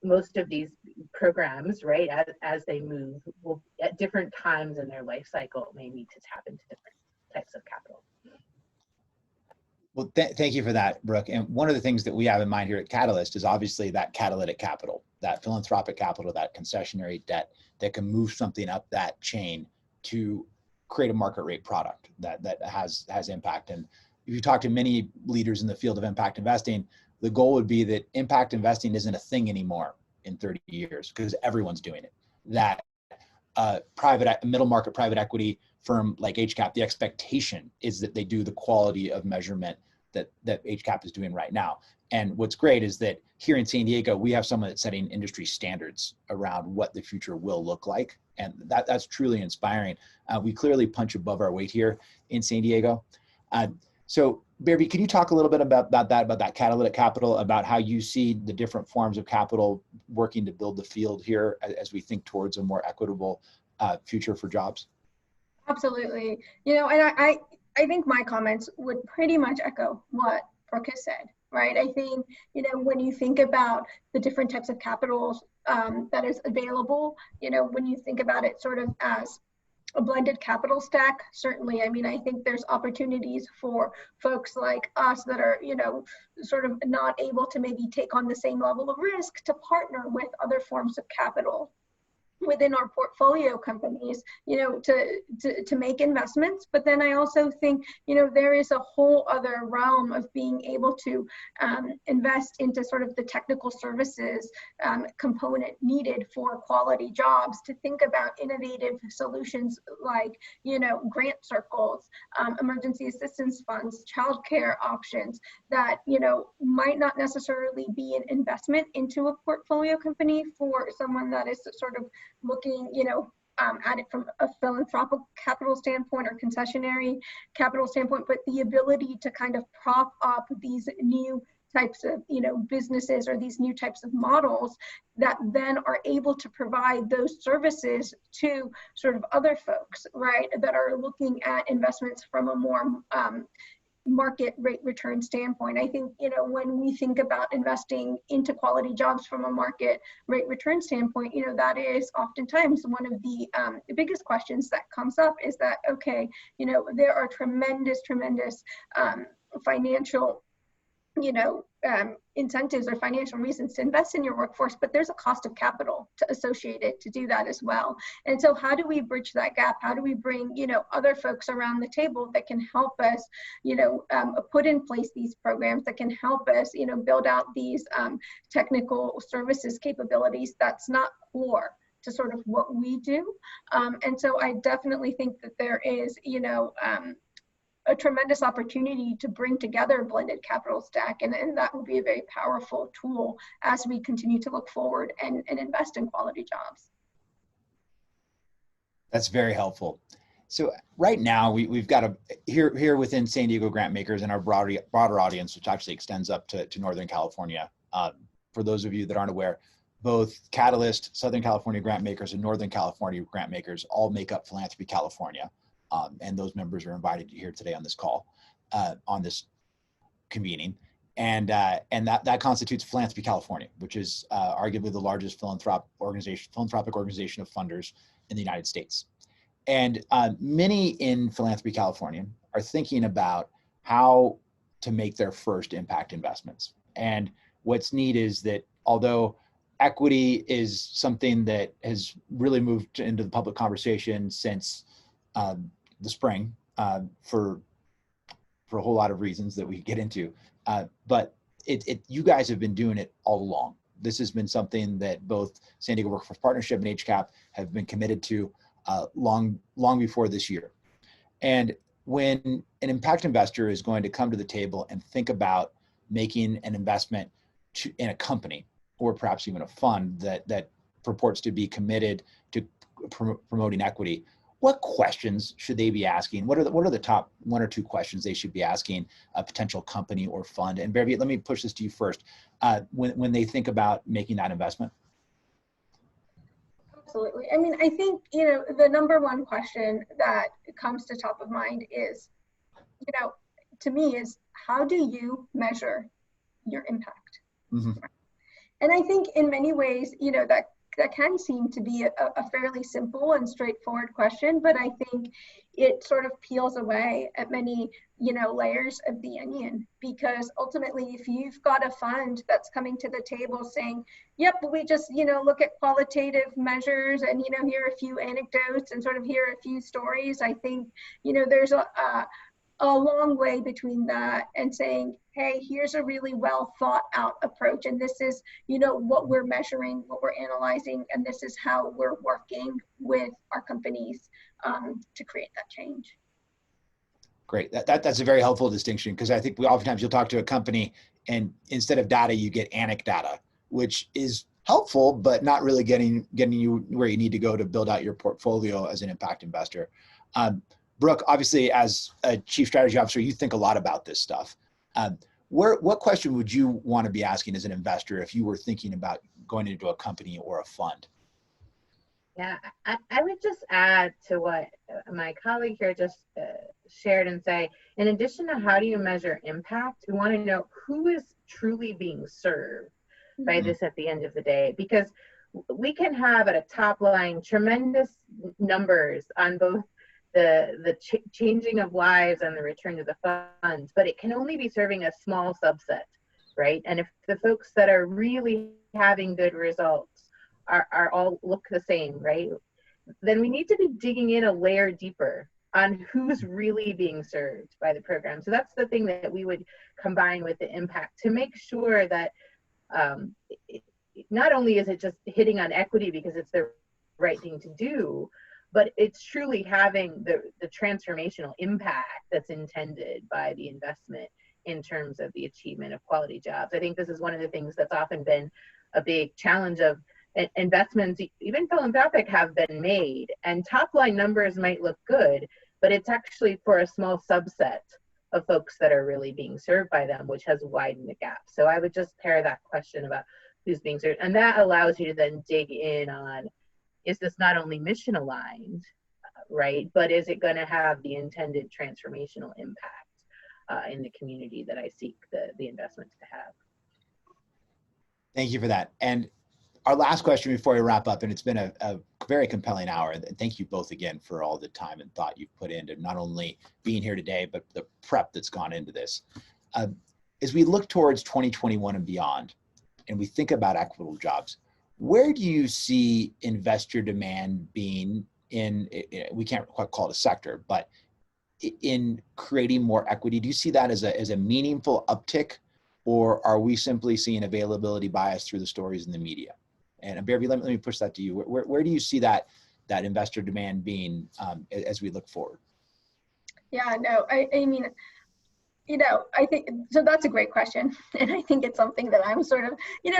most of these programs, right, as they move, will at different times in their life cycle may need to tap into different types of capital. Well, thank you for that, Brooke. And one of the things that we have in mind here at Catalyst is obviously that catalytic capital, that philanthropic capital, that concessionary debt that can move something up that chain to create a market rate product that has impact. And if you talk to many leaders in the field of impact investing, the goal would be that impact investing isn't a thing anymore in 30 years because everyone's doing it. That middle market private equity firm like HCAP, the expectation is that they do the quality of measurement that HCAP is doing right now. And what's great is that here in San Diego, we have someone that's setting industry standards around what the future will look like. And that's truly inspiring. We clearly punch above our weight here in San Diego. So Barbie, can you talk a little bit about that catalytic capital, about how you see the different forms of capital working to build the field here as we think towards a more equitable future for jobs? Absolutely. You know, and I think my comments would pretty much echo what Brooke has said, right? I think, you know, when you think about the different types of capitals that is available, you know, when you think about it sort of as a blended capital stack, certainly, I mean, I think there's opportunities for folks like us that are, you know, sort of not able to maybe take on the same level of risk to partner with other forms of capital within our portfolio companies, you know, to make investments. But then I also think, you know, there is a whole other realm of being able to invest into sort of the technical services component needed for quality jobs, to think about innovative solutions like, you know, grant circles, emergency assistance funds, childcare options that, you know, might not necessarily be an investment into a portfolio company for someone that is sort of looking, you know, at it from a philanthropic capital standpoint or concessionary capital standpoint, but the ability to kind of prop up these new types of, you know, businesses or these new types of models that then are able to provide those services to sort of other folks, right, that are looking at investments from a more market rate return standpoint. I think, you know, when we think about investing into quality jobs from a market rate return standpoint, you know, that is oftentimes one of the biggest questions that comes up is that, okay, you know, there are tremendous financial, you know, incentives or financial reasons to invest in your workforce, but there's a cost of capital associated to do that as well. And so how do we bridge that gap? How do we bring, you know, other folks around the table that can help us, you know, put in place these programs that can help us, you know, build out these technical services capabilities that's not core to sort of what we do. And so I definitely think that there is, you know, a tremendous opportunity to bring together a blended capital stack. And that will be a very powerful tool as we continue to look forward and invest in quality jobs. That's very helpful. So right now we've got here within San Diego grant makers and our broader audience, which actually extends up to Northern California. For those of you that aren't aware, both Catalyst, Southern California grant makers, and Northern California grant makers all make up Philanthropy California. And those members are invited here today on this call, on this convening. And that constitutes Philanthropy California, which is arguably the largest philanthropic organization of funders in the United States. And many in Philanthropy California are thinking about how to make their first impact investments. And what's neat is that although equity is something that has really moved into the public conversation since the spring for a whole lot of reasons that we get into, but you guys have been doing it all along. This has been something that both San Diego Workforce Partnership and HCAP have been committed to long before this year. And when an impact investor is going to come to the table and think about making an investment in a company, or perhaps even a fund that purports to be committed to promoting equity, what questions should they be asking? What are the top 1 or 2 questions they should be asking a potential company or fund? And Beverly, let me push this to you first. When they think about making that investment. Absolutely. I mean, I think, the number one question that comes to top of mind is, to me is, how do you measure your impact? Mm-hmm. And I think in many ways, that can seem to be a fairly simple and straightforward question, but I think it sort of peels away at many, layers of the onion, because ultimately, if you've got a fund that's coming to the table saying, yep, we just, look at qualitative measures and, here are a few anecdotes and sort of here are a few stories, I think, there's a long way between that and saying, hey, here's a really well thought out approach. And this is, what we're measuring, what we're analyzing, and this is how we're working with our companies to create that change. Great. That's a very helpful distinction, because I think oftentimes you'll talk to a company and instead of data, you get anecdata, which is helpful, but not really getting you where you need to go to build out your portfolio as an impact investor. Brooke, obviously, as a chief strategy officer, you think a lot about this stuff. What question would you want to be asking as an investor if you were thinking about going into a company or a fund? Yeah, I would just add to what my colleague here just shared and say, in addition to how do you measure impact, we want to know who is truly being served by this at the end of the day, because we can have at a top line tremendous numbers on both the changing of lives and the return to the funds, but it can only be serving a small subset, right? And if the folks that are really having good results are all look the same, right? Then we need to be digging in a layer deeper on who's really being served by the program. So that's the thing that we would combine with the impact to make sure that not only is it just hitting on equity because it's the right thing to do, but it's truly having the transformational impact that's intended by the investment in terms of the achievement of quality jobs. I think this is one of the things that's often been a big challenge of investments, even philanthropic, have been made, and top line numbers might look good, but it's actually for a small subset of folks that are really being served by them, which has widened the gap. So I would just pair that question about who's being served, and that allows you to then dig in on, is this not only mission aligned, right, but is it going to have the intended transformational impact in the community that I seek the investments to have? Thank you for that. And our last question before we wrap up, and it's been a very compelling hour, and thank you both again for all the time and thought you've put into not only being here today, but the prep that's gone into this. As we look towards 2021 and beyond, and we think about equitable jobs, where do you see investor demand being in, we can't quite call it a sector, but in creating more equity? Do you see that as a meaningful uptick, or are we simply seeing availability bias through the stories in the media? And Beverly, let me push that to you. Where do you see that investor demand being as we look forward? Yeah, no, I mean, I think, so that's a great question. And I think it's something that I'm sort of,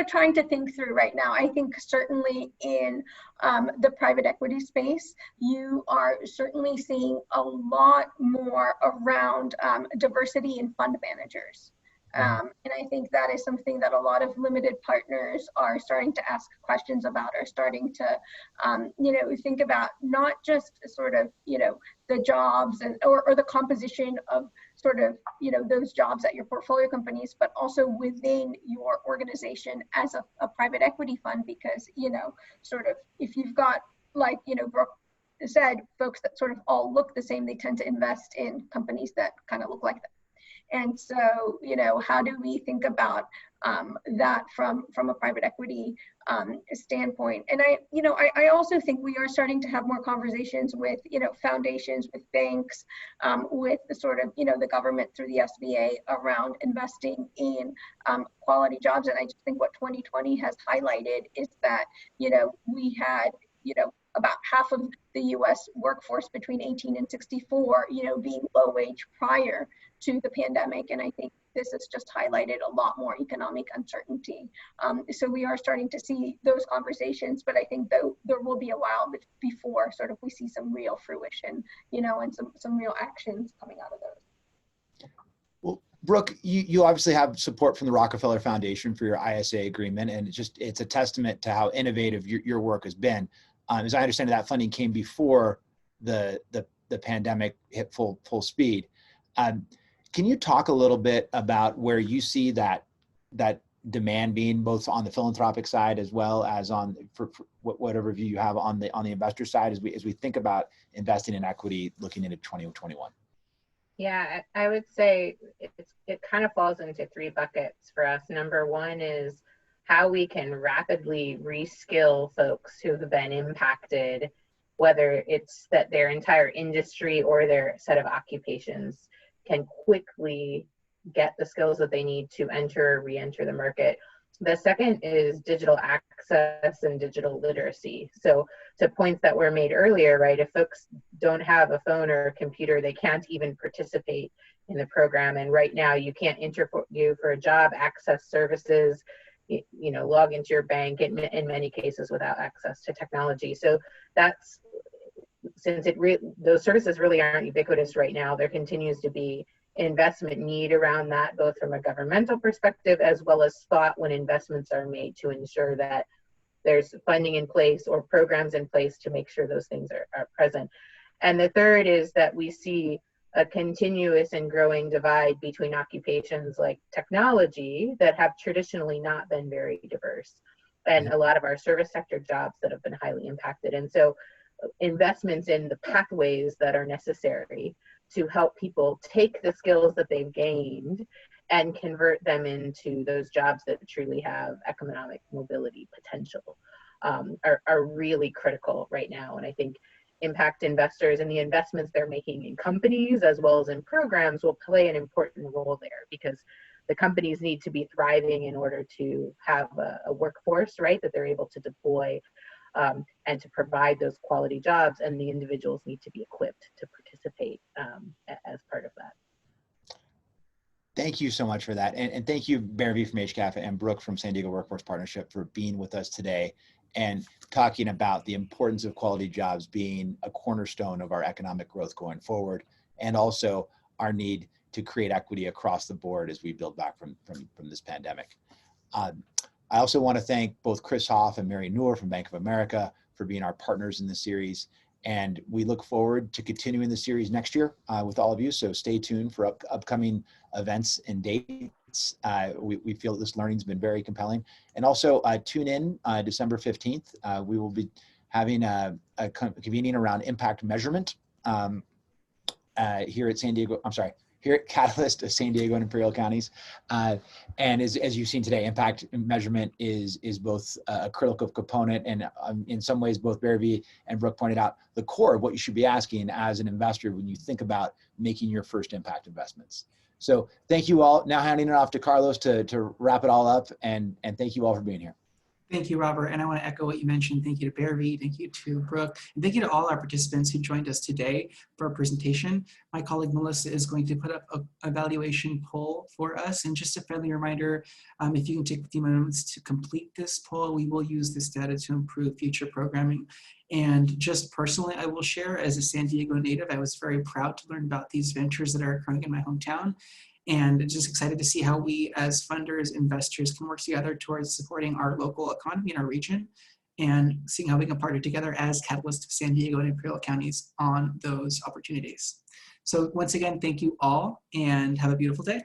trying to think through right now. I think certainly in the private equity space, you are certainly seeing a lot more around diversity in fund managers. And I think that is something that a lot of limited partners are starting to ask questions about, are starting to, think about not just sort of, the jobs or the composition of sort of, those jobs at your portfolio companies, but also within your organization as a private equity fund, because, sort of if you've got, like, Brooke said, folks that sort of all look the same, they tend to invest in companies that kind of look like them. And so, how do we think about that from a private equity standpoint? And I also think we are starting to have more conversations with, foundations, with banks, with the sort of, the government through the SBA around investing in quality jobs. And I just think what 2020 has highlighted is that, we had, about half of the US workforce between 18 and 64, being low wage prior to the pandemic. And I think this has just highlighted a lot more economic uncertainty. So we are starting to see those conversations, but I think though there will be a while before sort of we see some real fruition, and some real actions coming out of those. Well, Brooke, you obviously have support from the Rockefeller Foundation for your ISA agreement, and it's a testament to how innovative your work has been. As I understand it, that funding came before the pandemic hit full speed. Can you talk a little bit about where you see that demand being, both on the philanthropic side as well as on for whatever view you have on the investor side, as we think about investing in equity looking into 2021? Yeah, I would say it kind of falls into three buckets for us. Number one is how we can rapidly reskill folks who have been impacted, whether it's that their entire industry or their set of occupations can quickly get the skills that they need to enter or re-enter the market. The second is digital access and digital literacy. So to points that were made earlier, right, if folks don't have a phone or a computer, they can't even participate in the program. And right now you can't interview for a job, access services, log into your bank in many cases without access to technology. So that's, since those services really aren't ubiquitous right now, there continues to be investment need around that, both from a governmental perspective as well as thought when investments are made to ensure that there's funding in place or programs in place to make sure those things are present. And the third is that we see a continuous and growing divide between occupations like technology that have traditionally not been very diverse, and a lot of our service sector jobs that have been highly impacted. And so investments in the pathways that are necessary to help people take the skills that they've gained and convert them into those jobs that truly have economic mobility potential are really critical right now. And I think impact investors and the investments they're making in companies as well as in programs will play an important role there, because the companies need to be thriving in order to have a workforce, right, that they're able to deploy and to provide those quality jobs, and the individuals need to be equipped to participate as part of that. Thank you so much for that. And thank you, Barry from HCAP and Brooke from San Diego Workforce Partnership, for being with us today and talking about the importance of quality jobs being a cornerstone of our economic growth going forward, and also our need to create equity across the board as we build back from this pandemic. I also want to thank both Chris Hoff and Mary Noor from Bank of America for being our partners in the series. And we look forward to continuing the series next year with all of you. So stay tuned for upcoming events and dates. We feel this learning's been very compelling. And also tune in December 15th. We will be having a convening around impact measurement here at San Diego. I'm sorry, here at Catalyst, San Diego and Imperial counties. And as you've seen today, impact measurement is both a critical component, and in some ways, both Barry and Brooke pointed out, the core of what you should be asking as an investor when you think about making your first impact investments. So thank you all. Now handing it off to Carlos to wrap it all up, and thank you all for being here. Thank you, Robert. And I want to echo what you mentioned. Thank you to Barry. Thank you to Brooke. And thank you to all our participants who joined us today for our presentation. My colleague Melissa is going to put up an evaluation poll for us. And just a friendly reminder, if you can take a few moments to complete this poll, we will use this data to improve future programming. And just personally, I will share, as a San Diego native, I was very proud to learn about these ventures that are occurring in my hometown. And just excited to see how we as funders, investors can work together towards supporting our local economy in our region and seeing how we can partner together as catalysts of San Diego and Imperial counties on those opportunities. So once again, thank you all and have a beautiful day.